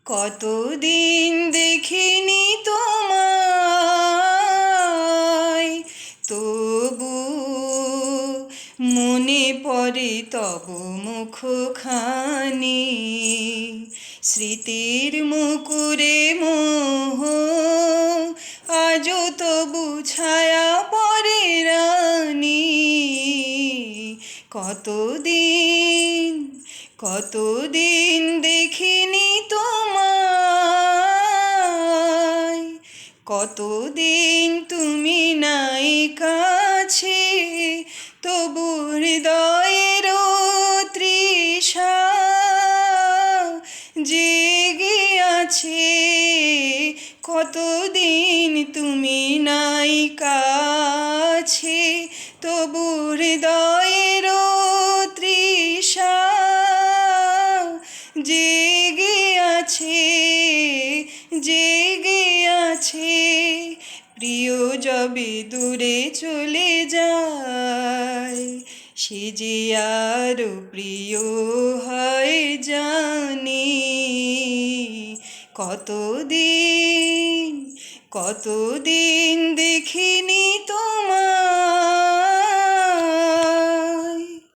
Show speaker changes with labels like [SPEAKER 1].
[SPEAKER 1] কতদিন দেখিনি তোমায়, তবু মনে পড়ে তব মুখখানি। স্মৃতির মুকুরে মোহ আজও তবু ছায়া পড়ে রানী। কতদিন কতদিন দেখিনি তোমায়, কতদিন তুমি নাই কাছে, তবু হৃদয়ের তৃষা জেগে আছে। কতদিন তুমি নাই কাছে, তবু হৃদয়ের তৃষা জেগে আছে, জেগে আছে। প্রিয় যবে দূরে চলে যায়, সে যে আরো প্রিয় হয় জানি। কতদিন কতদিন দেখিনি